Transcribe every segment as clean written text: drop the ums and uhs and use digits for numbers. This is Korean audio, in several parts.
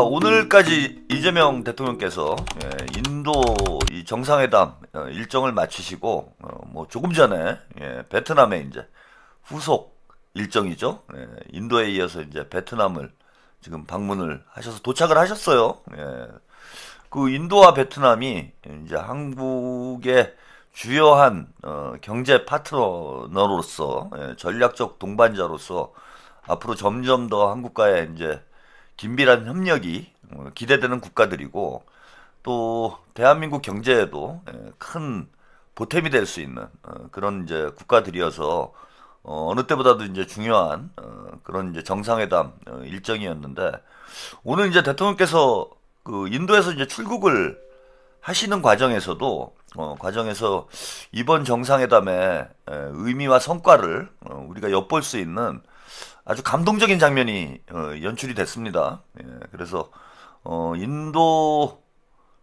오늘까지 이재명 대통령께서 인도 이 정상회담 일정을 마치시고 뭐 조금 전에 베트남에 이제 후속 일정이죠. 인도에 이어서 이제 베트남을 지금 방문을 하셔서 도착을 하셨어요. 그 인도와 베트남이 이제 한국의 주요한 경제 파트너로서 전략적 동반자로서 앞으로 점점 더 한국과의 이제 긴밀한 협력이 기대되는 국가들이고, 또 대한민국 경제에도 큰 보탬이 될 수 있는 그런 이제 국가들이어서 어느 때보다도 이제 중요한 그런 이제 정상회담 일정이었는데, 오늘 이제 대통령께서 그 인도에서 이제 출국을 하시는 과정에서 이번 정상회담의 의미와 성과를 우리가 엿볼 수 있는 아주 감동적인 장면이 연출이 됐습니다. 그래서 인도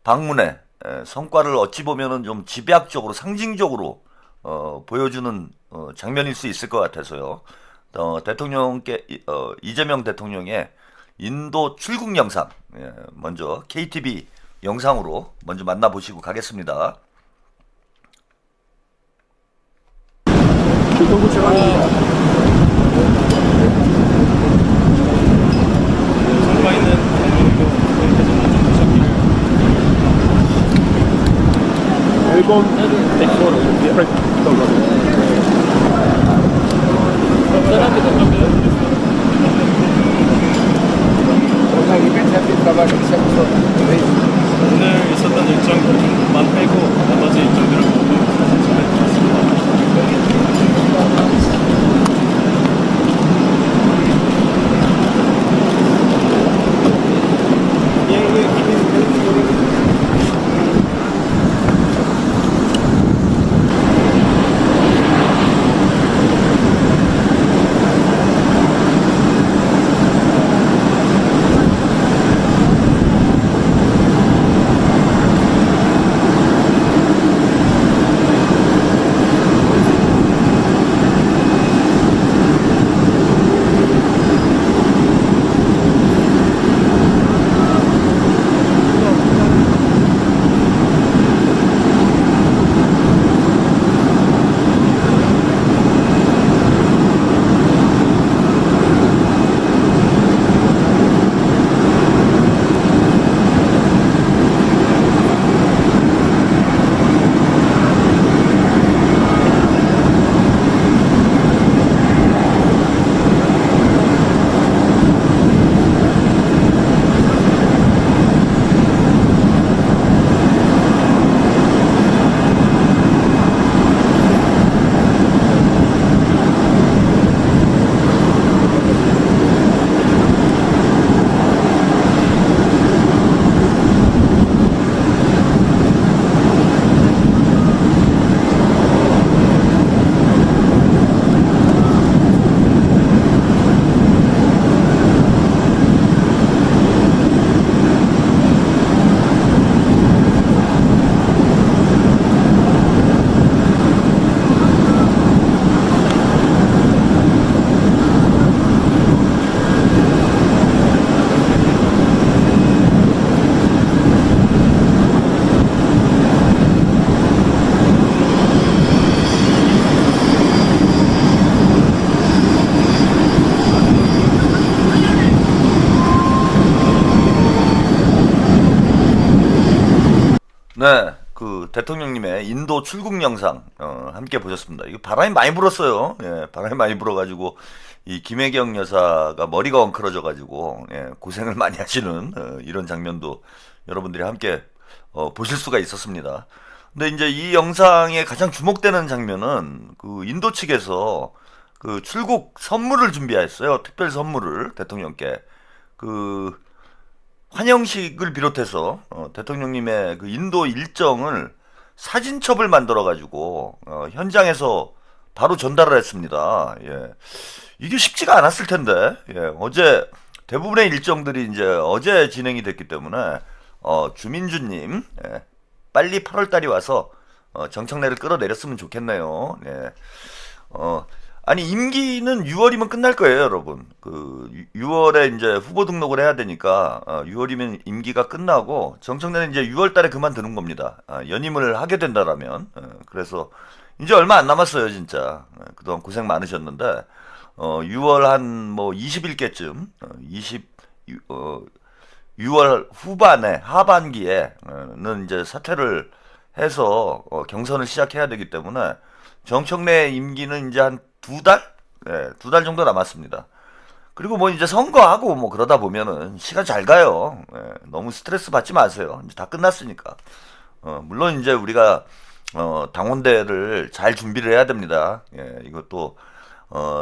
방문의 성과를 어찌 보면은 좀 집약적으로 상징적으로 보여주는 장면일 수 있을 것 같아서요. 이재명 대통령의 인도 출국 영상 먼저 KTV 영상으로 먼저 만나보시고 가겠습니다. 성과 있는 대통령도 대전을 좀 보셨기를. 앨범 different 오늘 있었던 일정만 빼고 나머지 일정들을 모두 잘 들었습니다. 네, 그 대통령님의 인도 출국 영상 함께 보셨습니다. 이거 바람이 많이 불었어요. 바람이 많이 불어가지고 이 김혜경 여사가 머리가 엉클어져가지고 고생을 많이 하시는 이런 장면도 여러분들이 함께 보실 수가 있었습니다. 근데 이제 이 영상에 가장 주목되는 장면은 그 인도 측에서 그 출국 선물을 준비했어요. 특별 선물을 대통령께. 그 환영식을 비롯해서 대통령님의 그 인도 일정을 사진첩을 만들어 가지고 현장에서 바로 전달을 했습니다. 이게 쉽지가 않았을 텐데, 어제 대부분의 일정들이 이제 어제 진행이 됐기 때문에 주민주님 빨리 8월 달이 와서 정청래를 끌어내렸으면 좋겠네요. 아니 임기는 6월이면 끝날 거예요, 여러분. 그 6월에 이제 후보 등록을 해야 되니까 6월이면 임기가 끝나고 정청래는 이제 6월 달에 그만두는 겁니다. 연임을 하게 된다라면. 그래서 이제 얼마 안 남았어요, 진짜. 그동안 고생 많으셨는데 6월 한 뭐 20일께쯤 6월 후반에 하반기에는 이제 사퇴를 해서 경선을 시작해야 되기 때문에 정청래 임기는 이제 한 두 달? 네, 두 달 정도 남았습니다. 그리고 뭐 이제 선거하고 뭐 그러다 보면은 시간 잘 가요. 너무 스트레스 받지 마세요. 이제 다 끝났으니까. 물론 이제 우리가 당원대를 잘 준비를 해야 됩니다. 이것도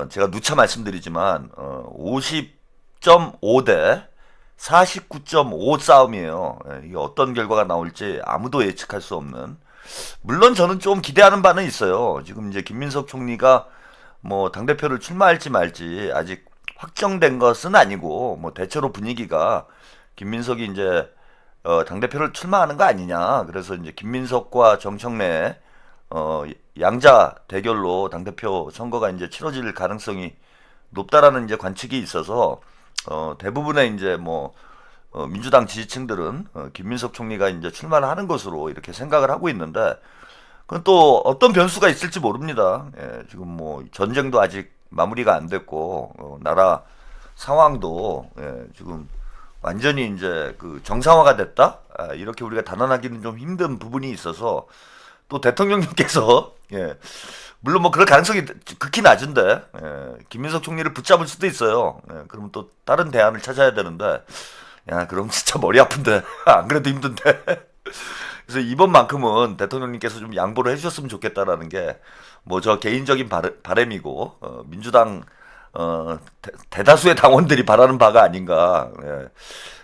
제가 누차 말씀드리지만 50.5대 49.5 싸움이에요. 이게 어떤 결과가 나올지 아무도 예측할 수 없는. 물론 저는 좀 기대하는 바는 있어요. 지금 이제 김민석 총리가 뭐 당대표를 출마할지 말지 아직 확정된 것은 아니고 뭐 대체로 분위기가 김민석이 이제 당대표를 출마하는 거 아니냐. 그래서 이제 김민석과 정청래 양자 대결로 당대표 선거가 이제 치러질 가능성이 높다라는 이제 관측이 있어서 대부분의 이제 뭐 민주당 지지층들은 김민석 총리가 이제 출마를 하는 것으로 이렇게 생각을 하고 있는데 그건 또 어떤 변수가 있을지 모릅니다. 지금 뭐 전쟁도 아직 마무리가 안 됐고 나라 상황도 지금 완전히 이제 그 정상화가 됐다? 이렇게 우리가 단언하기는 좀 힘든 부분이 있어서 또 대통령님께서 물론 뭐 그럴 가능성이 극히 낮은데 김민석 총리를 붙잡을 수도 있어요. 그러면 또 다른 대안을 찾아야 되는데 야 그럼 진짜 머리 아픈데 안 그래도 힘든데 그래서 이번만큼은 대통령님께서 좀 양보를 해주셨으면 좋겠다라는 게 뭐 저 개인적인 바람이고 민주당 대다수의 당원들이 바라는 바가 아닌가.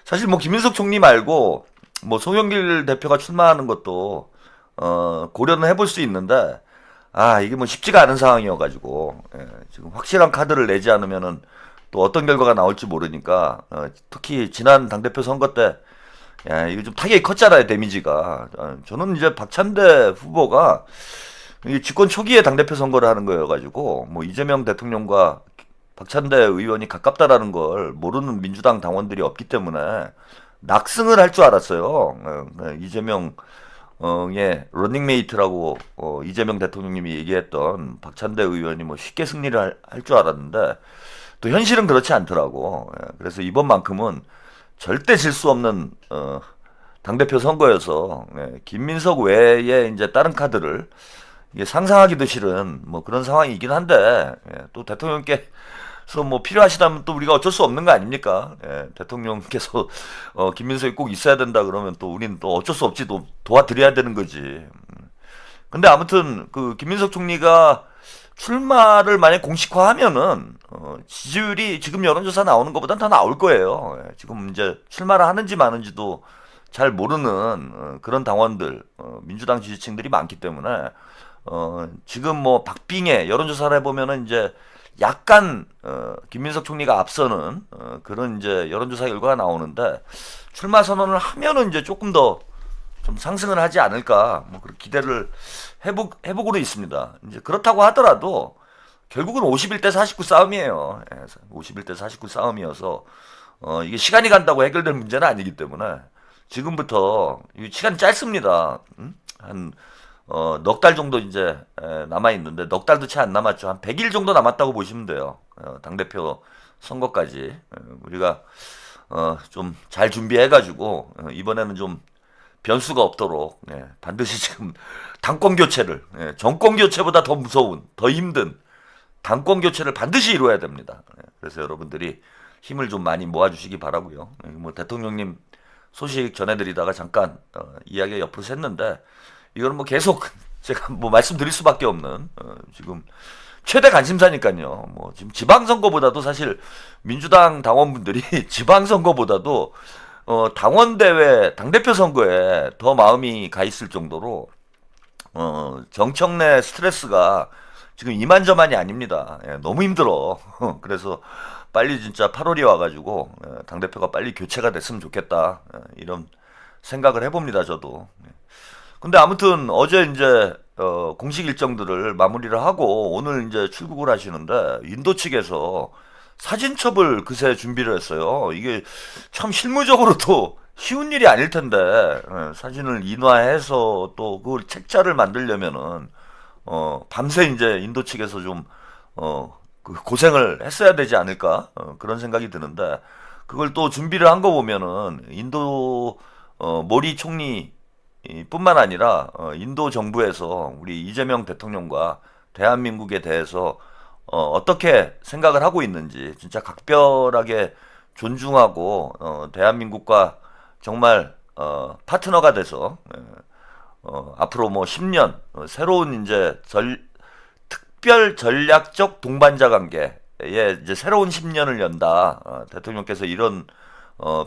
사실 뭐 김민석 총리 말고 뭐 송영길 대표가 출마하는 것도 고려는 해볼 수 있는데 이게 뭐 쉽지가 않은 상황이어가지고 지금 확실한 카드를 내지 않으면은 또 어떤 결과가 나올지 모르니까 특히 지난 당대표 선거 때 이거 좀 타격이 컸잖아요, 데미지가. 저는 이제 박찬대 후보가 이게 집권 초기에 당대표 선거를 하는 거여가지고 뭐 이재명 대통령과 박찬대 의원이 가깝다라는 걸 모르는 민주당 당원들이 없기 때문에 낙승을 할 줄 알았어요. 이재명 의 러닝메이트라고 이재명 대통령님이 얘기했던 박찬대 의원이 뭐 쉽게 승리를 할 줄 알았는데 또 현실은 그렇지 않더라고. 그래서 이번만큼은 절대 질 수 없는 당대표 선거여서 김민석 외에 이제 다른 카드를 이게 상상하기도 싫은 뭐 그런 상황이긴 한데 또 대통령께서 뭐 필요하시다면 또 우리가 어쩔 수 없는 거 아닙니까? 대통령께서 김민석이 꼭 있어야 된다 그러면 또 우리는 또 어쩔 수 없지 또 도와드려야 되는 거지. 근데 아무튼 그 김민석 총리가 출마를 만약 공식화하면은 지지율이 지금 여론조사 나오는 것보단 더 나올 거예요. 지금 이제 출마를 하는지 마는지도 잘 모르는 그런 당원들, 민주당 지지층들이 많기 때문에 지금 뭐 박빙의 여론조사를 해보면은 이제 약간 김민석 총리가 앞서는 그런 이제 여론조사 결과가 나오는데 출마 선언을 하면은 이제 조금 더 좀 상승을 하지 않을까 뭐 그런 기대를 해보고는 있습니다. 이제 그렇다고 하더라도 결국은 51대 49 싸움이에요. 51대 49 싸움이어서 이게 시간이 간다고 해결될 문제는 아니기 때문에 지금부터 시간이 짧습니다. 한 넉 달 정도 이제 남아 있는데 넉 달도 채 안 남았죠. 한 100일 정도 남았다고 보시면 돼요. 당대표 선거까지 우리가 좀 잘 준비해가지고 이번에는 좀 변수가 없도록 반드시 지금 당권 교체를 정권 교체보다 더 무서운 더 힘든 당권 교체를 반드시 이루어야 됩니다. 그래서 여러분들이 힘을 좀 많이 모아주시기 바라고요. 뭐 대통령님 소식 전해드리다가 잠깐 이야기가 옆으로 샜는데 이거는 뭐 계속 제가 뭐 말씀드릴 수밖에 없는 지금 최대 관심사니까요. 뭐 지금 지방선거보다도 사실 민주당 당원분들이 지방선거보다도 당원대회 당대표 선거에 더 마음이 가 있을 정도로 정청래 스트레스가 지금 이만저만이 아닙니다. 너무 힘들어. 그래서 빨리 진짜 8월이 와가지고 당대표가 빨리 교체가 됐으면 좋겠다. 이런 생각을 해봅니다, 저도. 근데 아무튼 어제 이제 공식 일정들을 마무리를 하고 오늘 이제 출국을 하시는데 인도 측에서 사진첩을 그새 준비를 했어요. 이게 참 실무적으로도 쉬운 일이 아닐 텐데 사진을 인화해서 또 그 책자를 만들려면은 밤새 이제 인도 측에서 좀 그 고생을 했어야 되지 않을까 그런 생각이 드는데 그걸 또 준비를 한 거 보면은 인도 모리 총리 뿐만 아니라 인도 정부에서 우리 이재명 대통령과 대한민국에 대해서 어떻게 생각을 하고 있는지 진짜 각별하게 존중하고 대한민국과 정말 파트너가 돼서 앞으로 뭐 10년 새로운 이제 특별 전략적 동반자 관계에 이제 새로운 10년을 연다. 대통령께서 이런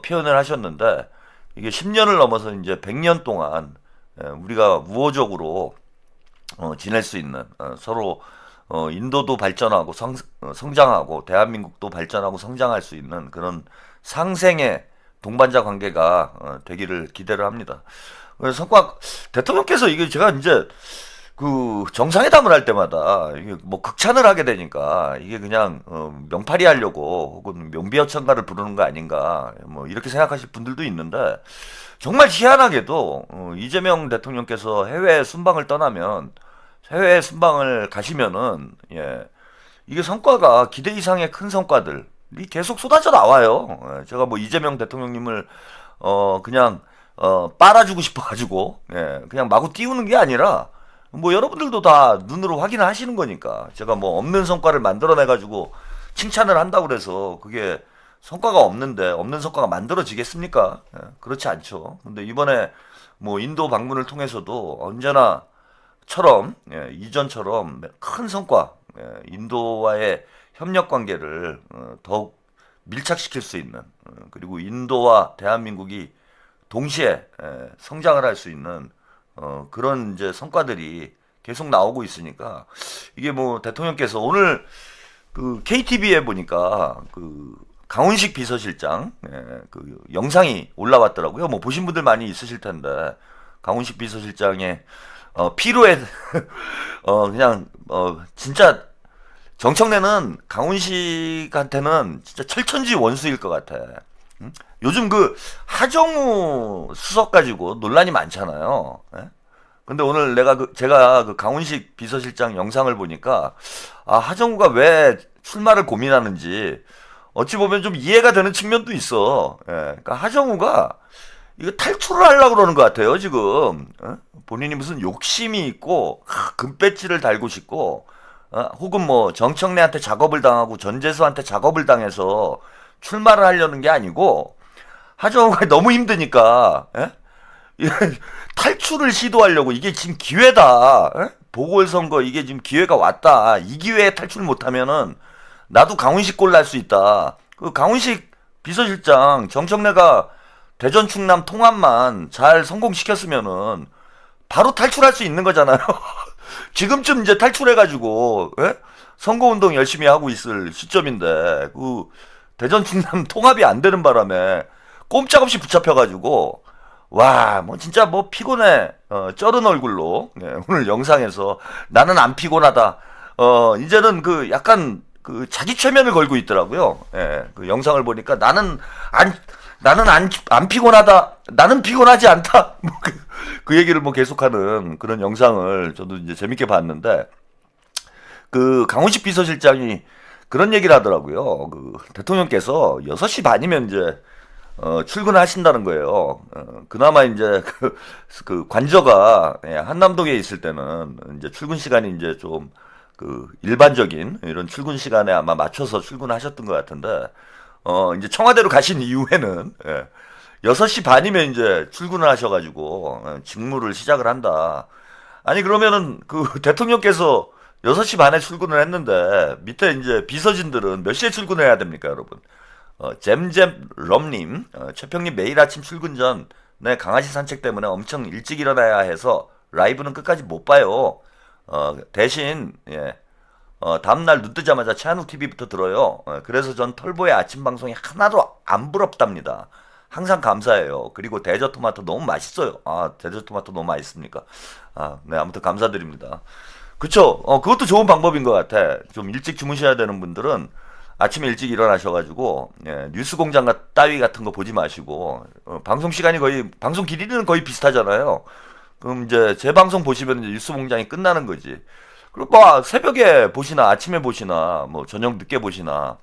표현을 하셨는데 이게 10년을 넘어서 이제 100년 동안 우리가 우호적으로 지낼 수 있는 서로 인도도 발전하고 성장하고 대한민국도 발전하고 성장할 수 있는 그런 상생의 동반자 관계가 되기를 기대를 합니다. 그래서 성과 대통령께서 이게 제가 이제 그 정상회담을 할 때마다 이게 뭐 극찬을 하게 되니까 이게 그냥 명팔이 하려고 혹은 명비어천가를 부르는 거 아닌가 뭐 이렇게 생각하실 분들도 있는데 정말 희한하게도 이재명 대통령께서 해외 순방을 떠나면 해외 순방을 가시면은 이게 성과가 기대 이상의 큰 성과들이 계속 쏟아져 나와요. 제가 뭐 이재명 대통령님을 그냥 빨아주고 싶어가지고 그냥 마구 띄우는 게 아니라 뭐 여러분들도 다 눈으로 확인하시는 거니까 제가 뭐 없는 성과를 만들어내가지고 칭찬을 한다고 그래서 그게 성과가 없는데 없는 성과가 만들어지겠습니까? 그렇지 않죠. 근데 이번에 뭐 인도 방문을 통해서도 언제나처럼 이전처럼 큰 성과 인도와의 협력 관계를 더욱 밀착시킬 수 있는 그리고 인도와 대한민국이 동시에 성장을 할 수 있는 그런 이제 성과들이 계속 나오고 있으니까 이게 뭐 대통령께서 오늘 그 KTV에 보니까 그 강훈식 비서실장 그 영상이 올라왔더라고요. 뭐 보신 분들 많이 있으실 텐데 강훈식 비서실장의 피로에 그냥 진짜 정청래는 강훈식한테는 진짜 철천지 원수일 것 같아. 응? 요즘 그 하정우 수석 가지고 논란이 많잖아요. 예? 근데 오늘 제가 그 강훈식 비서실장 영상을 보니까 하정우가 왜 출마를 고민하는지 어찌 보면 좀 이해가 되는 측면도 있어. 예. 그러니까 하정우가 이거 탈출을 하려고 그러는 것 같아요, 지금. 본인이 무슨 욕심이 있고 금배지를 달고 싶고 혹은 뭐 정청래한테 작업을 당하고 전재수한테 작업을 당해서 출마를 하려는 게 아니고 하정우가 너무 힘드니까 탈출을 시도하려고 이게 지금 기회다. 보궐선거 이게 지금 기회가 왔다. 이 기회에 탈출 못하면은 나도 강훈식 꼴 날 수 있다. 그 강훈식 비서실장 정청래가 대전 충남 통합만 잘 성공시켰으면은 바로 탈출할 수 있는 거잖아요. 지금쯤 이제 탈출해가지고 선거운동 열심히 하고 있을 시점인데 그 대전 충남 통합이 안 되는 바람에 꼼짝없이 붙잡혀가지고 와 뭐 진짜 뭐 피곤해 쩔은 얼굴로 오늘 영상에서 나는 안 피곤하다 이제는 그 약간 그 자기 최면을 걸고 있더라고요. 그 영상을 보니까 나는 안 피곤하다. 나는 피곤하지 않다. 뭐 그 얘기를 뭐 계속하는 그런 영상을 저도 이제 재밌게 봤는데 그 강훈식 비서실장이 그런 얘기를 하더라고요. 그 대통령께서 6시 반이면 이제 출근하신다는 거예요. 그나마 이제 그 관저가 한남동에 있을 때는 이제 출근 시간이 이제 좀 그 일반적인 이런 출근 시간에 아마 맞춰서 출근하셨던 것 같은데 이제 청와대로 가신 이후에는 6시 반이면 이제 출근을 하셔가지고 직무를 시작을 한다. 아니 그러면은 그 대통령께서 6시 반에 출근을 했는데 밑에 이제 비서진들은 몇 시에 출근해야 됩니까, 여러분? 잼잼 럼님, 최평님 매일 아침 출근 전 내 강아지 산책 때문에 엄청 일찍 일어나야 해서 라이브는 끝까지 못 봐요. 대신 다음날 눈 뜨자마자 최한욱 TV부터 들어요. 그래서 전 털보의 아침 방송이 하나도 안 부럽답니다. 항상 감사해요. 그리고 대저토마토 너무 맛있어요. 아, 대저토마토 너무 맛있습니까? 아, 네, 아무튼 감사드립니다. 그쵸? 그것도 좋은 방법인 것 같아. 좀 일찍 주무셔야 되는 분들은 아침에 일찍 일어나셔가지고, 예, 뉴스 공장 따위 같은 거 보지 마시고, 방송 시간이 거의, 방송 길이는 거의 비슷하잖아요. 그럼 이제 제 방송 보시면 이제 뉴스 공장이 끝나는 거지. 그리고 뭐, 새벽에 보시나, 아침에 보시나, 뭐, 저녁 늦게 보시나,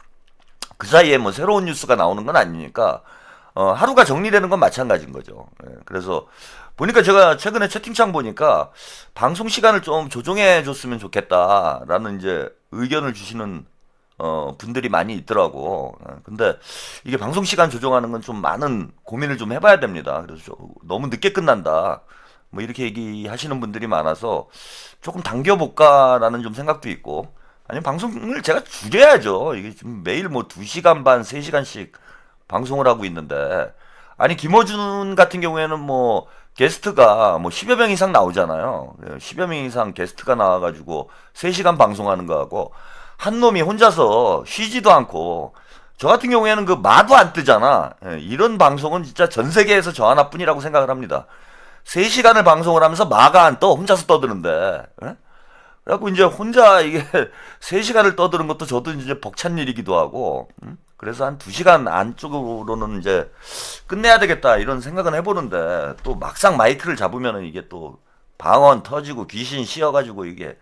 그 사이에 뭐 새로운 뉴스가 나오는 건 아니니까, 하루가 정리되는 건 마찬가지인 거죠. 예, 그래서, 보니까 제가 최근에 채팅창 보니까 방송 시간을 좀 조정해 줬으면 좋겠다라는 이제 의견을 주시는 분들이 많이 있더라고. 근데 이게 방송 시간 조정하는 건 좀 많은 고민을 좀 해봐야 됩니다. 그래서 너무 늦게 끝난다. 뭐 이렇게 얘기하시는 분들이 많아서 조금 당겨볼까라는 좀 생각도 있고, 아니면 방송을 제가 줄여야죠. 이게 지금 매일 뭐 2시간 반, 3시간씩 방송을 하고 있는데, 아니 김어준 같은 경우에는 뭐 게스트가 뭐 10여 명 이상 나오잖아요. 10여 명 이상 게스트가 나와가지고 3시간 방송하는 거하고, 한 놈이 혼자서 쉬지도 않고, 저 같은 경우에는 그 마도 안 뜨잖아. 이런 방송은 진짜 전 세계에서 저 하나뿐이라고 생각을 합니다. 3시간을 방송을 하면서 마가 안 떠. 혼자서 떠드는데. 그래갖고 이제 혼자 이게 3시간을 떠드는 것도 저도 이제 벅찬 일이기도 하고, 그래서 한 2시간 안쪽으로는 이제 끝내야 되겠다 이런 생각은 해보는데, 또 막상 마이크를 잡으면은 이게 또 방언 터지고 귀신 씌어가지고 이게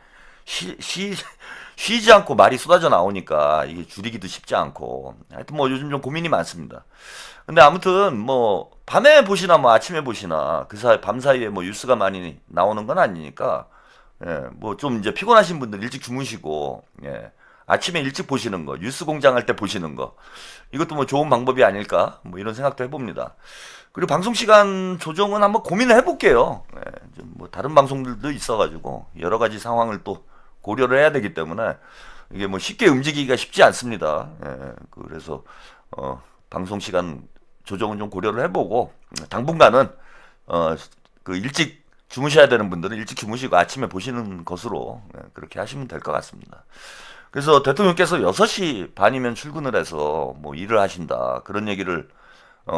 쉬지 않고 말이 쏟아져 나오니까 이게 줄이기도 쉽지 않고, 하여튼 뭐 요즘 좀 고민이 많습니다. 근데 아무튼 뭐 밤에 보시나 뭐 아침에 보시나 그 사이 밤 사이에 뭐 뉴스가 많이 나오는 건 아니니까, 예, 뭐 좀 이제 피곤하신 분들 일찍 주무시고, 예, 아침에 일찍 보시는 거, 뉴스 공장 할 때 보시는 거, 이것도 뭐 좋은 방법이 아닐까, 뭐 이런 생각도 해봅니다. 그리고 방송 시간 조정은 한번 고민을 해볼게요. 예, 좀 뭐 다른 방송들도 있어가지고 여러 가지 상황을 또 고려를 해야 되기 때문에 이게 뭐 쉽게 움직이기가 쉽지 않습니다. 예, 그래서 방송 시간 조정은 좀 고려를 해보고, 당분간은 그 일찍 주무셔야 되는 분들은 일찍 주무시고 아침에 보시는 것으로, 그렇게 하시면 될 것 같습니다. 그래서 대통령께서 6시 반이면 출근을 해서 뭐 일을 하신다, 그런 얘기를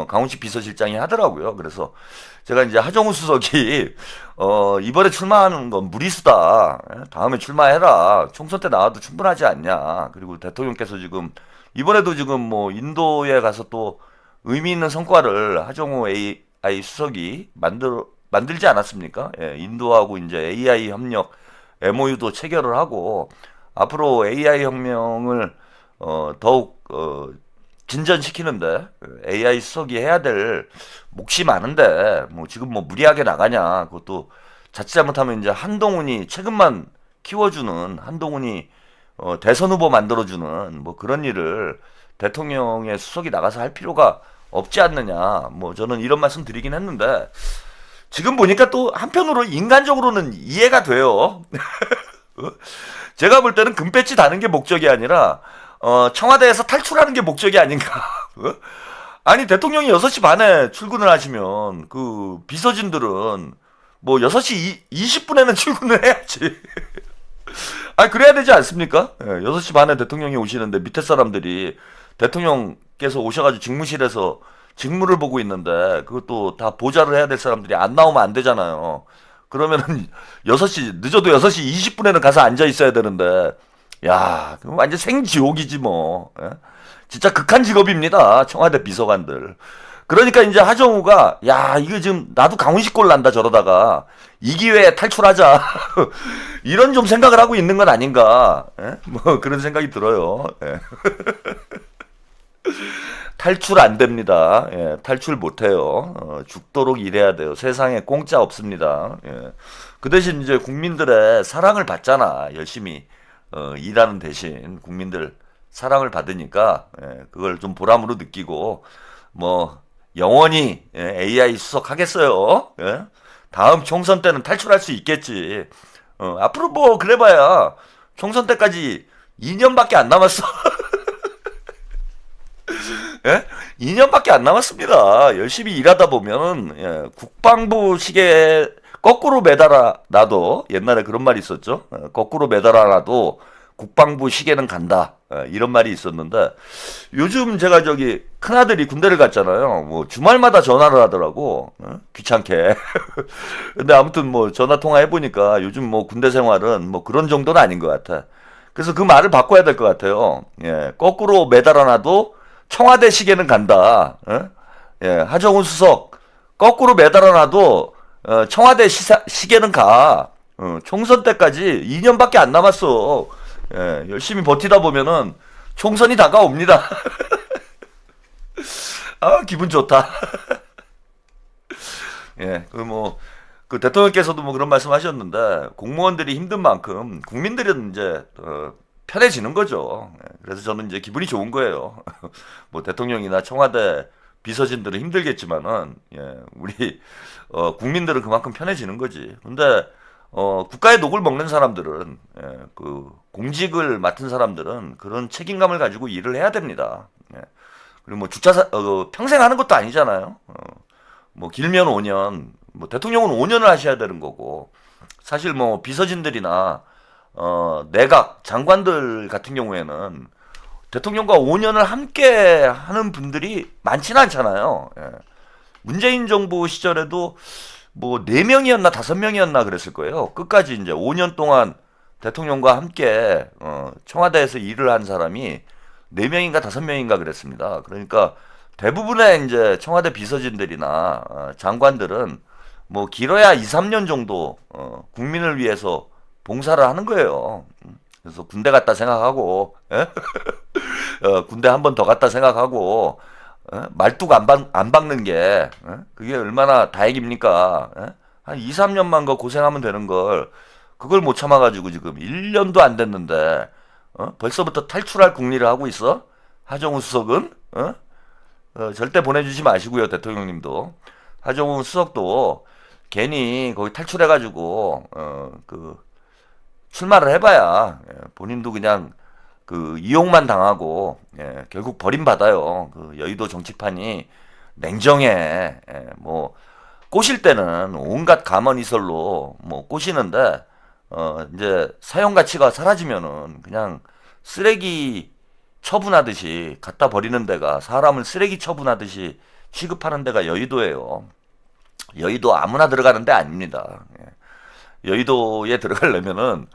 강훈식 비서실장이 하더라고요. 그래서 제가 이제 하정우 수석이 이번에 출마하는 건 무리수다. 다음에 출마해라. 총선 때 나와도 충분하지 않냐. 그리고 대통령께서 지금 이번에도 지금 뭐 인도에 가서 또 의미 있는 성과를 하정우 AI 수석이 만들지 않았습니까? 예, 인도하고 이제 AI 협력 MOU도 체결을 하고, 앞으로 AI 혁명을 더욱 진전시키는데 AI 수석이 해야 될 몫이 많은데, 뭐 지금 뭐 무리하게 나가냐. 그것도 자칫 잘못하면 이제 한동훈이 최근만 키워주는, 한동훈이 대선 후보 만들어주는 뭐 그런 일을 대통령의 수석이 나가서 할 필요가 없지 않느냐. 뭐 저는 이런 말씀 드리긴 했는데, 지금 보니까 또 한편으로 인간적으로는 이해가 돼요. 제가 볼 때는 금배지 다는 게 목적이 아니라 청와대에서 탈출하는 게 목적이 아닌가. 아니 대통령이 6시 반에 출근을 하시면 그 비서진들은 뭐 6시 20분에는 출근을 해야지. 아, 그래야 되지 않습니까? 6시 반에 대통령이 오시는데 밑에 사람들이 대통령께서 오셔가지고 직무실에서 직무를 보고 있는데, 그것도 다 보좌를 해야 될 사람들이 안 나오면 안 되잖아요. 그러면은 6시, 늦어도 6시 20분에는 가서 앉아 있어야 되는데, 야, 그럼 완전 생지옥이지 뭐. 예? 진짜 극한 직업입니다. 청와대 비서관들. 그러니까 이제 하정우가, 야, 이거 지금 나도 강훈식 꼴 난다 저러다가 이 기회에 탈출하자. 이런 좀 생각을 하고 있는 건 아닌가. 예? 뭐 그런 생각이 들어요. 예. 탈출 안 됩니다. 예, 탈출 못 해요. 죽도록 일해야 돼요. 세상에 공짜 없습니다. 예. 그 대신 이제 국민들의 사랑을 받잖아. 열심히 일하는 대신 국민들 사랑을 받으니까, 예, 그걸 좀 보람으로 느끼고, 뭐 영원히, 예, AI 수석 하겠어요. 예? 다음 총선 때는 탈출할 수 있겠지. 앞으로 뭐 그래봐야 총선 때까지 2년밖에 안 남았어. 예? 2년밖에 안 남았습니다. 열심히 일하다 보면, 예, 국방부 시계 거꾸로 매달아 놔도, 옛날에 그런 말이 있었죠. 거꾸로 매달아 놔도 국방부 시계는 간다. 이런 말이 있었는데 요즘 제가 저기 큰아들이 군대를 갔잖아요. 뭐 주말마다 전화를 하더라고. 귀찮게. 근데 아무튼 뭐 전화 통화해 보니까 요즘 뭐 군대 생활은 뭐 그런 정도는 아닌 것 같아. 그래서 그 말을 바꿔야 될 것 같아요. 예, 거꾸로 매달아놔도 청와대 시계는 간다. 예, 하정우 수석 거꾸로 매달아놔도 청와대 시계는 가. 총선 때까지 2년밖에 안 남았어. 예, 열심히 버티다 보면은 총선이 다가옵니다. 아, 기분 좋다. 예, 그 대통령께서도 뭐 그런 말씀 하셨는데, 공무원들이 힘든 만큼 국민들은 이제, 편해지는 거죠. 예, 그래서 저는 이제 기분이 좋은 거예요. 뭐 대통령이나 청와대 비서진들은 힘들겠지만은, 예, 우리, 국민들은 그만큼 편해지는 거지. 근데, 국가의 녹을 먹는 사람들은, 예, 그, 공직을 맡은 사람들은 그런 책임감을 가지고 일을 해야 됩니다. 예. 그리고 뭐 평생 하는 것도 아니잖아요. 뭐 길면 5년, 뭐 대통령은 5년을 하셔야 되는 거고, 사실 뭐 비서진들이나, 내각, 장관들 같은 경우에는 대통령과 5년을 함께 하는 분들이 많지는 않잖아요. 예. 문재인 정부 시절에도 뭐 4명이었나 5명이었나 그랬을 거예요. 끝까지 이제 5년 동안 대통령과 함께 청와대에서 일을 한 사람이 4명인가 5명인가 그랬습니다. 그러니까 대부분의 이제 청와대 비서진들이나 장관들은 뭐 길어야 2, 3년 정도 국민을 위해서 봉사를 하는 거예요. 그래서 군대 갔다 생각하고 예? 군대 한 번 더 갔다 생각하고 말뚝 안 박는 게 그게 얼마나 다행입니까? 한 2, 3년만 더 고생하면 되는 걸 그걸 못 참아가지고 지금 1년도 안 됐는데 벌써부터 탈출할 궁리를 하고 있어? 하정우 수석은? 절대 보내주지 마시고요. 대통령님도. 하정우 수석도 괜히 거기 탈출해가지고 출마를 해봐야 본인도 그냥 그 이용만 당하고 결국 버림받아요. 그 여의도 정치판이 냉정해. 뭐 꼬실 때는 온갖 감언이설로 뭐 꼬시는데 이제 사용 가치가 사라지면은 그냥 쓰레기 처분하듯이 갖다 버리는 데가 사람을 쓰레기 처분하듯이 취급하는 데가 여의도예요. 여의도 아무나 들어가는 데 아닙니다. 여의도에 들어가려면은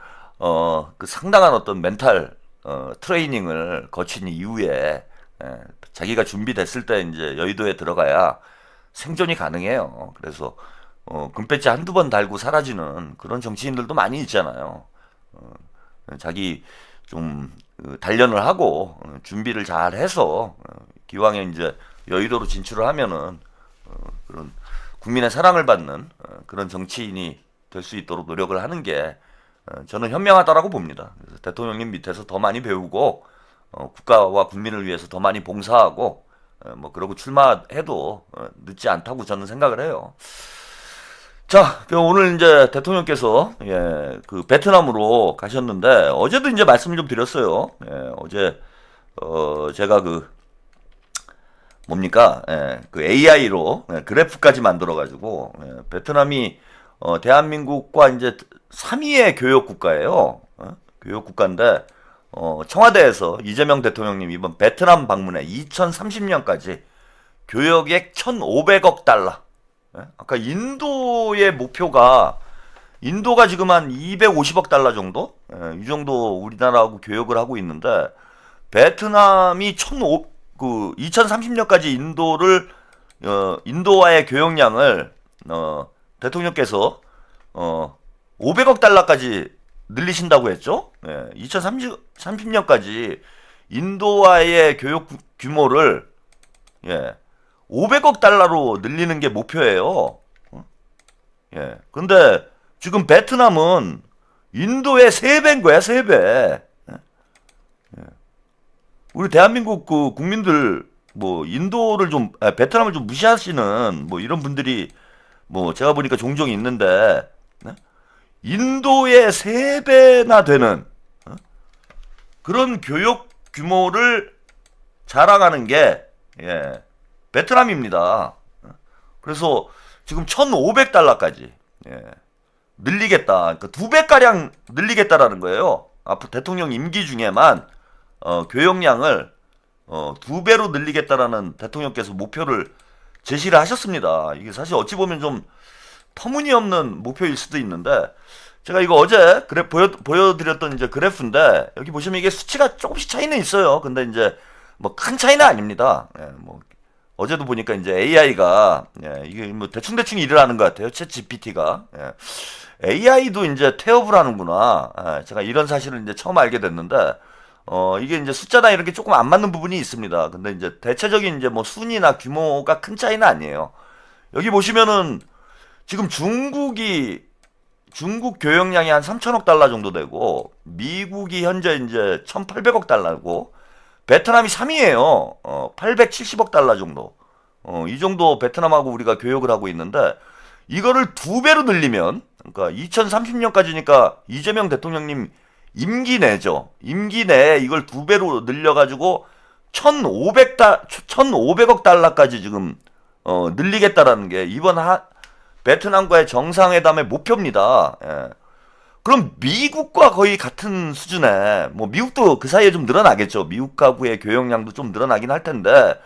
그 상당한 어떤 멘탈 트레이닝을 거친 이후에 자기가 준비됐을 때 이제 여의도에 들어가야 생존이 가능해요. 그래서 금배지 한두 번 달고 사라지는 그런 정치인들도 많이 있잖아요. 자기 좀 단련을 하고 준비를 잘 해서 기왕에 이제 여의도로 진출을 하면은 그런 국민의 사랑을 받는 그런 정치인이 될 수 있도록 노력을 하는 게 저는 현명하다라고 봅니다. 그래서 대통령님 밑에서 더 많이 배우고 국가와 국민을 위해서 더 많이 봉사하고 뭐 그러고 출마해도 늦지 않다고 저는 생각을 해요. 자, 오늘 이제 대통령께서 그 베트남으로 가셨는데 어제도 이제 말씀을 좀 드렸어요. 어제 제가 뭡니까? 그 AI로 그래프까지 만들어 가지고 베트남이 대한민국과 이제 3위의 교역 국가예요. 교역 국가인데 청와대에서 이재명 대통령님 이번 베트남 방문에 2030년까지 교역액 1,500억 달러. 아까 인도의 목표가 인도가 지금 한 250억 달러 정도? 이 정도 우리나라하고 교역을 하고 있는데 베트남이 2030년까지 인도와의 교역량을 대통령께서 500억 달러까지 늘리신다고 했죠? 2030년까지 인도와의 교역 규모를 500억 달러로 늘리는 게 목표예요. 근데 지금 베트남은 인도의 3배인 거야, 3배. 우리 대한민국 그 국민들 뭐 인도를 베트남을 좀 무시하시는 뭐 이런 분들이 뭐 제가 보니까 종종 있는데 인도의 3배나 되는 그런 교역 규모를 자랑하는 게 베트남입니다. 그래서 지금 1,500달러까지 늘리겠다. 그러니까 2배가량 늘리겠다라는 거예요. 앞으로 대통령 임기 중에만 교역량을 2배로 늘리겠다라는 대통령께서 목표를 제시를 하셨습니다. 이게 사실 어찌 보면 좀 터무니없는 목표일 수도 있는데, 제가 이거 어제 보여드렸던 이제 그래프인데, 여기 보시면 이게 수치가 조금씩 차이는 있어요. 근데 이제 뭐 큰 차이는 아닙니다. 예, 뭐 어제도 보니까 이제 AI가 이게 뭐 대충 일을 하는 것 같아요. 챗 GPT가. AI도 이제 태업을 하는구나. 제가 이런 사실을 이제 처음 알게 됐는데, 이게 이제 숫자나 이런 게 조금 안 맞는 부분이 있습니다. 근데 이제 대체적인 이제 뭐 순위나 규모가 큰 차이는 아니에요. 여기 보시면은 지금 중국 교역량이 한 3천억 달러 정도 되고, 미국이 현재 이제 1,800억 달러고, 베트남이 3위예요. 870억 달러 정도. 이 정도 베트남하고 우리가 교역을 하고 있는데, 이거를 2배로 늘리면, 그러니까 2030년까지니까 이재명 대통령님 임기 내죠. 임기 내에 이걸 2배로 늘려가지고 1,500억 달러까지 지금 늘리겠다라는 게 이번 베트남과의 정상회담의 목표입니다. 예. 그럼 미국과 거의 같은 수준에, 뭐 미국도 그 사이에 좀 늘어나겠죠. 미국하고의 교역량도 좀 늘어나긴 할 텐데,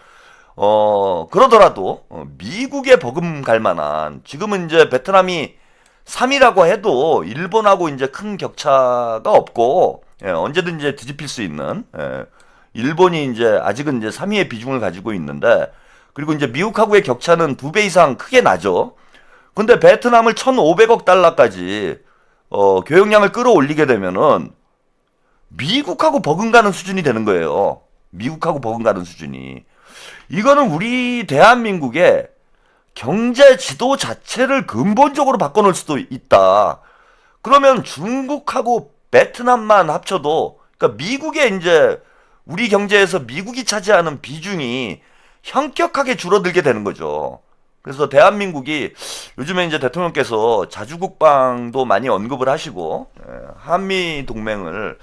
그러더라도 미국에 버금갈 만한, 지금은 이제 베트남이 3위라고 해도 일본하고 이제 큰 격차가 없고, 언제든 이제 뒤집힐 수 있는, 일본이 이제 아직은 이제 3위의 비중을 가지고 있는데, 그리고 이제 미국하고의 격차는 2배 이상 크게 나죠. 근데 베트남을 1,500억 달러까지 교역량을 끌어올리게 되면은 미국하고 버금가는 수준이 되는 거예요. 미국하고 버금가는 수준이. 이거는 우리 대한민국의 경제 지도 자체를 근본적으로 바꿔놓을 수도 있다. 그러면 중국하고 베트남만 합쳐도, 그러니까 미국의 이제 우리 경제에서 미국이 차지하는 비중이 현격하게 줄어들게 되는 거죠. 그래서 대한민국이 요즘에 이제 대통령께서 자주국방도 많이 언급을 하시고, 한미 동맹을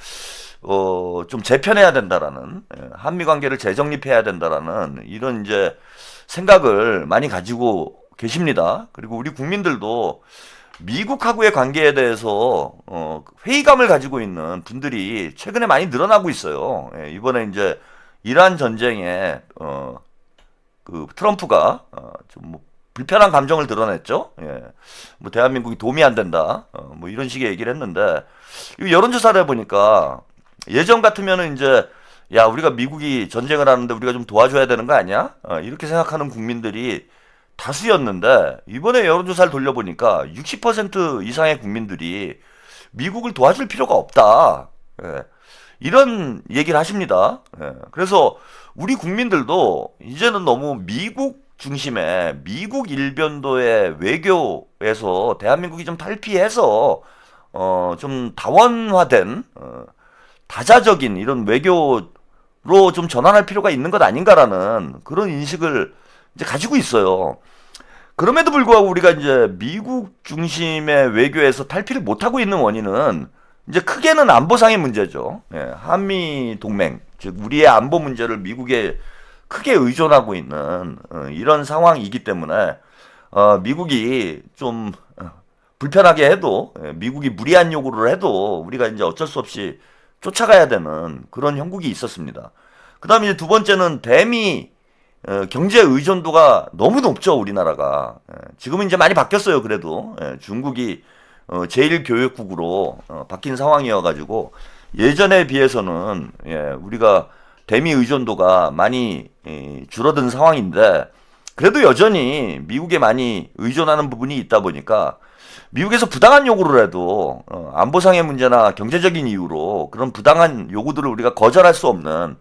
좀 재편해야 된다라는, 한미 관계를 재정립해야 된다라는 이런 이제 생각을 많이 가지고 계십니다. 그리고 우리 국민들도 미국하고의 관계에 대해서 회의감을 가지고 있는 분들이 최근에 많이 늘어나고 있어요. 이번에 이제 이란 전쟁에 그 트럼프가 좀 뭐 불편한 감정을 드러냈죠. 뭐 대한민국이 도움이 안 된다. 뭐 이런 식의 얘기를 했는데, 이 여론조사를 해보니까 예전 같으면은 이제 야, 우리가 미국이 전쟁을 하는데 우리가 좀 도와줘야 되는 거 아니야? 이렇게 생각하는 국민들이 다수였는데, 이번에 여론조사를 돌려보니까 60% 이상의 국민들이 미국을 도와줄 필요가 없다. 이런 얘기를 하십니다. 그래서 우리 국민들도 이제는 너무 미국 중심의 미국 일변도의 외교에서 대한민국이 좀 탈피해서 좀 다원화된 다자적인 이런 외교로 좀 전환할 필요가 있는 것 아닌가라는 그런 인식을 이제 가지고 있어요. 그럼에도 불구하고 우리가 이제 미국 중심의 외교에서 탈피를 못하고 있는 원인은 이제 크게는 안보상의 문제죠. 한미 동맹, 즉 우리의 안보 문제를 미국에 크게 의존하고 있는 이런 상황이기 때문에 미국이 좀 불편하게 해도, 미국이 무리한 요구를 해도 우리가 이제 어쩔 수 없이 쫓아가야 되는 그런 형국이 있었습니다. 그 다음에 이제 두 번째는 대미 경제 의존도가 너무 높죠, 우리나라가. 지금은 이제 많이 바뀌었어요, 그래도. 중국이 제1교역국으로 바뀐 상황이어가지고, 예전에 비해서는 우리가 대미 의존도가 많이 줄어든 상황인데, 그래도 여전히 미국에 많이 의존하는 부분이 있다 보니까 미국에서 부당한 요구를 해도 안보상의 문제나 경제적인 이유로 그런 부당한 요구들을 우리가 거절할 수 없는,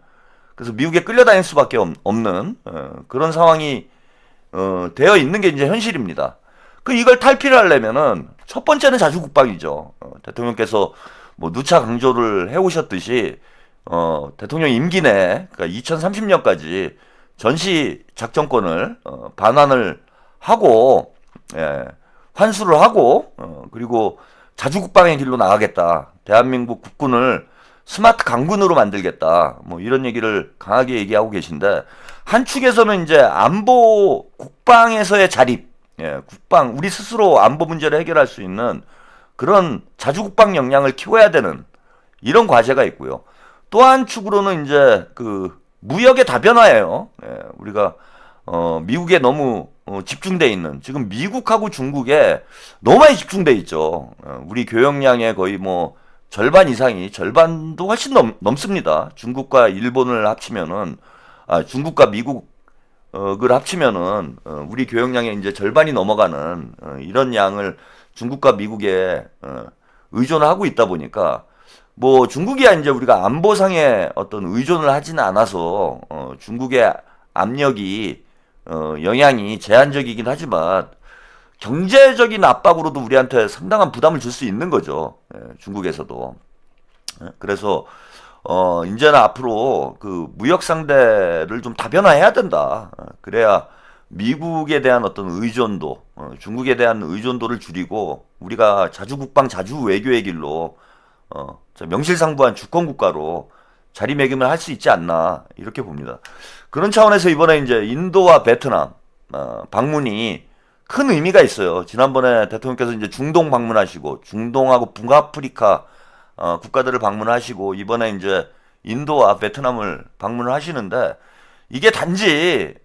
그래서 미국에 끌려다닐 수밖에 없는 그런 상황이 되어 있는 게 이제 현실입니다. 이걸 탈피를 하려면은 첫 번째는 자주국방이죠. 대통령께서 뭐 누차 강조를 해오셨듯이 대통령 임기 내, 그러니까 2030년까지 전시 작전권을 반환을 하고, 환수를 하고, 그리고 자주국방의 길로 나가겠다. 대한민국 국군을 스마트 강군으로 만들겠다. 뭐 이런 얘기를 강하게 얘기하고 계신데, 한 축에서는 이제 안보 국방에서의 자립, 국방, 우리 스스로 안보 문제를 해결할 수 있는 그런 자주국방 역량을 키워야 되는 이런 과제가 있고요. 또 한 축으로는 이제 그 무역의 다변화예요. 예, 우리가 미국에 너무 집중돼 있는, 지금 미국하고 중국에 너무 많이 집중돼 있죠. 우리 교역량의 거의 뭐 절반 이상이, 절반도 훨씬 넘습니다. 중국과 일본을 합치면은, 중국과 미국을 합치면은 우리 교역량의 이제 절반이 넘어가는 이런 양을 중국과 미국에 의존을 하고 있다 보니까, 뭐 중국이야 이제 우리가 안보상의 어떤 의존을 하지는 않아서 중국의 압력이 영향이 제한적이긴 하지만 경제적인 압박으로도 우리한테 상당한 부담을 줄 수 있는 거죠. 예, 중국에서도. 예, 그래서 이제는 앞으로 그 무역 상대를 좀 다변화해야 된다. 그래야 미국에 대한 어떤 의존도, 중국에 대한 의존도를 줄이고 우리가 자주국방 자주외교의 길로 명실상부한 주권국가로 자리매김을 할 수 있지 않나, 이렇게 봅니다. 그런 차원에서 이번에 이제 인도와 베트남 방문이 큰 의미가 있어요. 지난번에 대통령께서 이제 중동 방문하시고 중동하고 북아프리카 국가들을 방문하시고 이번에 이제 인도와 베트남을 방문을 하시는데, 이게 단지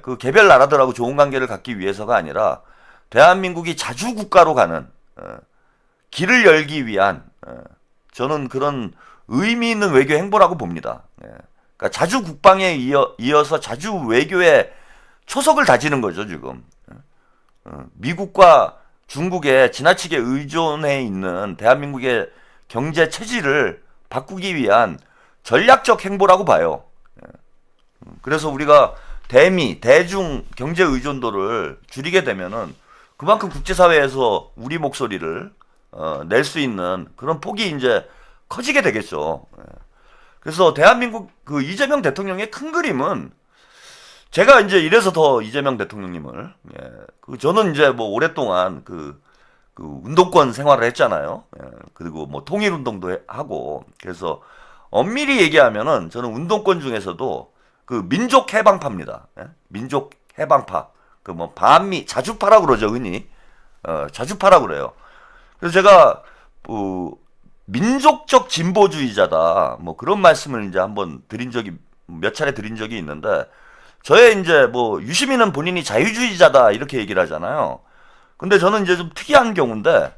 그 개별 나라들하고 좋은 관계를 갖기 위해서가 아니라 대한민국이 자주 국가로 가는 길을 열기 위한 저는 그런 의미 있는 외교 행보라고 봅니다. 그러니까 자주 국방에 이어서 자주 외교의 초석을 다지는 거죠, 지금. 미국과 중국에 지나치게 의존해 있는 대한민국의 경제 체질을 바꾸기 위한 전략적 행보라고 봐요. 그래서 우리가 대미, 대중 경제 의존도를 줄이게 되면은 그만큼 국제사회에서 우리 목소리를 낼 수 있는 그런 폭이 이제 커지게 되겠죠. 그래서 대한민국 그 이재명 대통령의 큰 그림은, 제가 이제 이래서 더 이재명 대통령님을, 그 저는 이제 뭐 오랫동안 그 운동권 생활을 했잖아요. 그리고 뭐 통일운동도 하고, 그래서 엄밀히 얘기하면은 저는 운동권 중에서도 그 민족 해방파입니다. 민족 해방파. 그 뭐 반미 자주파라고 그러죠, 흔히. 자주파라고 그래요. 그래서 제가 민족적 진보주의자다, 뭐 그런 말씀을 이제 한번 몇 차례 드린 적이 있는데, 저의 이제 뭐 유시민은 본인이 자유주의자다 이렇게 얘기를 하잖아요. 근데 저는 이제 좀 특이한 경우인데,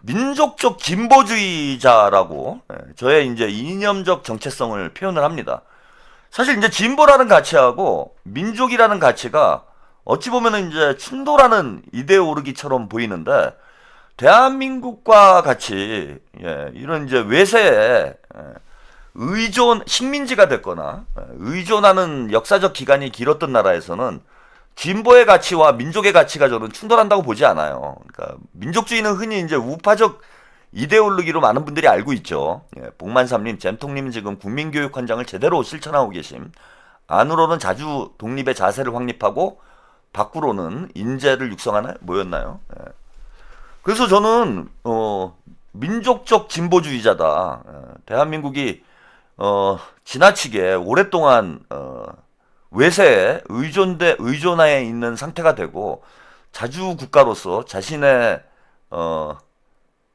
민족적 진보주의자라고 저의 이제 이념적 정체성을 표현을 합니다. 사실 이제 진보라는 가치하고 민족이라는 가치가 어찌 보면은 이제 충돌하는 이데올로기처럼 보이는데, 대한민국과 같이 이런 이제 외세에 식민지가 됐거나 의존하는 역사적 기간이 길었던 나라에서는 진보의 가치와 민족의 가치가 저는 충돌한다고 보지 않아요. 그러니까 민족주의는 흔히 이제 우파적 이데올로기로 많은 분들이 알고 있죠. 복만삼님, 잼통님 지금 국민교육헌장을 제대로 실천하고 계심. 안으로는 자주 독립의 자세를 확립하고 밖으로는 인재를 육성하나 뭐였나요? 그래서 저는 민족적 진보주의자다. 대한민국이 지나치게 오랫동안 외세에 의존하에 있는 상태가 되고 자주 국가로서 자신의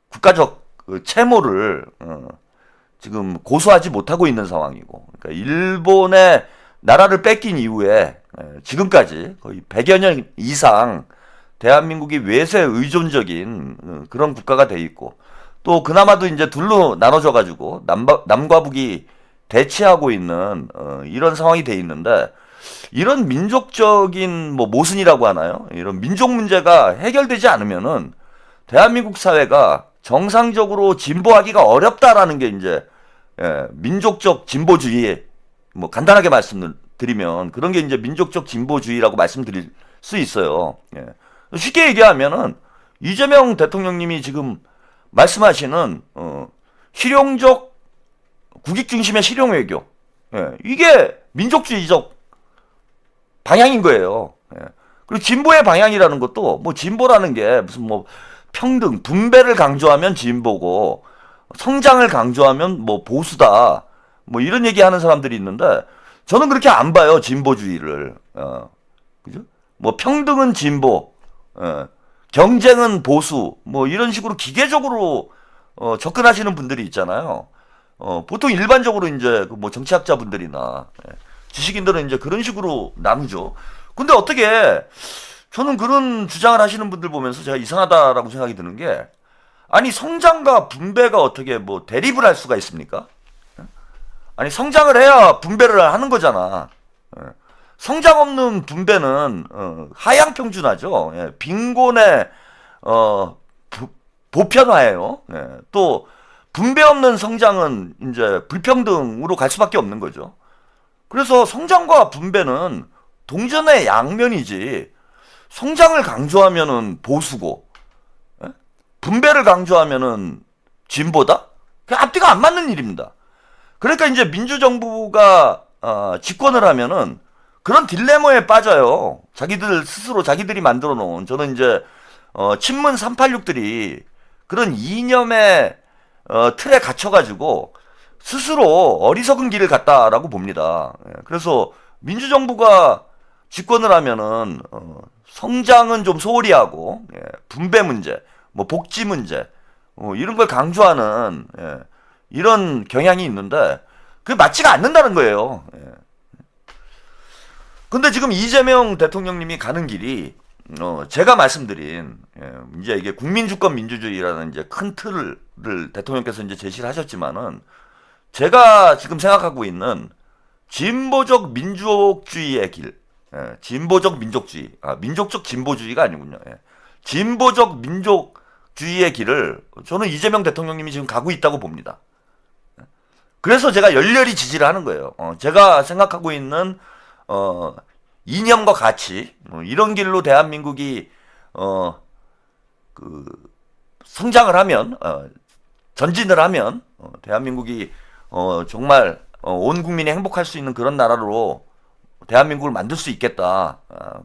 국가적 채무를 지금 고수하지 못하고 있는 상황이고, 그러니까 일본의 나라를 뺏긴 이후에 지금까지 거의 100여 년 이상 대한민국이 외세 의존적인 그런 국가가 돼 있고, 또 그나마도 이제 둘로 나눠져 가지고 남과 북이 대치하고 있는 이런 상황이 돼 있는데, 이런 민족적인 뭐 모순이라고 하나요? 이런 민족 문제가 해결되지 않으면은 대한민국 사회가 정상적으로 진보하기가 어렵다라는 게 이제 민족적 진보주의, 뭐 간단하게 말씀을 드리면 그런 게 이제 민족적 진보주의라고 말씀드릴 수 있어요. 쉽게 얘기하면은 이재명 대통령님이 지금 말씀하시는 실용적 국익 중심의 실용 외교, 이게 민족주의적 방향인 거예요. 그리고 진보의 방향이라는 것도, 뭐 진보라는 게 무슨 뭐 평등, 분배를 강조하면 진보고 성장을 강조하면 뭐 보수다, 뭐 이런 얘기하는 사람들이 있는데, 저는 그렇게 안 봐요, 진보주의를. 그죠? 뭐 평등은 진보, 경쟁은 보수, 뭐 이런 식으로 기계적으로 접근하시는 분들이 있잖아요. 보통 일반적으로 이제 그 뭐 정치학자분들이나 지식인들은 이제 그런 식으로 나누죠. 근데 어떻게 저는 그런 주장을 하시는 분들 보면서 제가 이상하다라고 생각이 드는 게, 아니 성장과 분배가 어떻게 뭐 대립을 할 수가 있습니까? 아니 성장을 해야 분배를 하는 거잖아. 성장 없는 분배는 하향평준화죠. 빈곤의 보편화예요. 또 분배 없는 성장은 이제 불평등으로 갈 수밖에 없는 거죠. 그래서 성장과 분배는 동전의 양면이지, 성장을 강조하면은 보수고 분배를 강조하면은 진보다? 그 앞뒤가 안 맞는 일입니다. 그러니까 이제 민주정부가 집권을 하면은 그런 딜레마에 빠져요. 자기들 스스로 자기들이 만들어 놓은, 저는 이제 친문 386들이 그런 이념의 틀에 갇혀가지고 스스로 어리석은 길을 갔다라고 봅니다. 그래서 민주정부가 집권을 하면은 성장은 좀 소홀히 하고 분배 문제, 뭐 복지 문제, 이런 걸 강조하는 이런 경향이 있는데 그게 맞지가 않는다는 거예요. 근데 지금 이재명 대통령님이 가는 길이 제가 말씀드린 이제 이게 국민주권 민주주의라는 이제 큰 틀을 대통령께서 이제 제시를 하셨지만은, 제가 지금 생각하고 있는 진보적 민족주의의 길, 진보적 민족주의, 민족적 진보주의가 아니군요. 진보적 민족주의의 길을 저는 이재명 대통령님이 지금 가고 있다고 봅니다. 그래서 제가 열렬히 지지를 하는 거예요. 제가 생각하고 있는 이념과 가치, 이런 길로 대한민국이 성장을 하면, 전진을 하면 대한민국이 정말 온 국민이 행복할 수 있는 그런 나라로 대한민국을 만들 수 있겠다.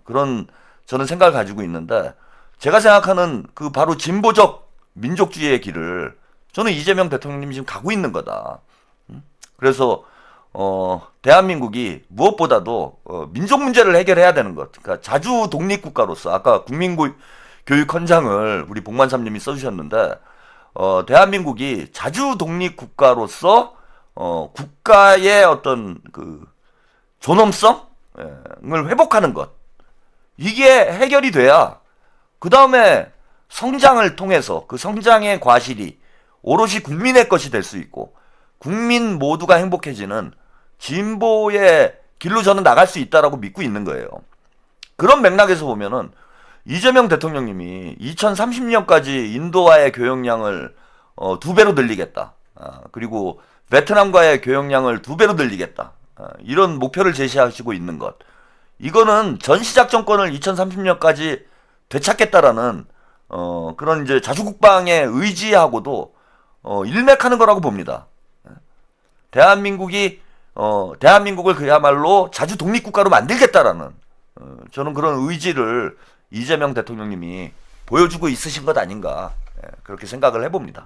그런 저는 생각을 가지고 있는데, 제가 생각하는 그 바로 진보적 민족주의의 길을 저는 이재명 대통령님이 지금 가고 있는 거다. 그래서 대한민국이 무엇보다도 민족 문제를 해결해야 되는 것. 그러니까 자주 독립국가로서, 아까 국민교육헌장을 우리 복만삼님이 써주셨는데, 대한민국이 자주 독립국가로서 국가의 어떤 그 존엄성을 회복하는 것, 이게 해결이 돼야 그 다음에 성장을 통해서 그 성장의 과실이 오롯이 국민의 것이 될 수 있고, 국민 모두가 행복해지는 진보의 길로 저는 나갈 수 있다라고 믿고 있는 거예요. 그런 맥락에서 보면은 이재명 대통령님이 2030년까지 인도와의 교역량을 2배로 늘리겠다. 그리고 베트남과의 교역량을 2배로 늘리겠다. 이런 목표를 제시하시고 있는 것. 이거는 전시작전권을 2030년까지 되찾겠다라는 그런 이제 자주국방의 의지하고도 일맥하는 거라고 봅니다. 대한민국을 그야말로 자주 독립국가로 만들겠다라는 저는 그런 의지를 이재명 대통령님이 보여주고 있으신 것 아닌가, 그렇게 생각을 해봅니다.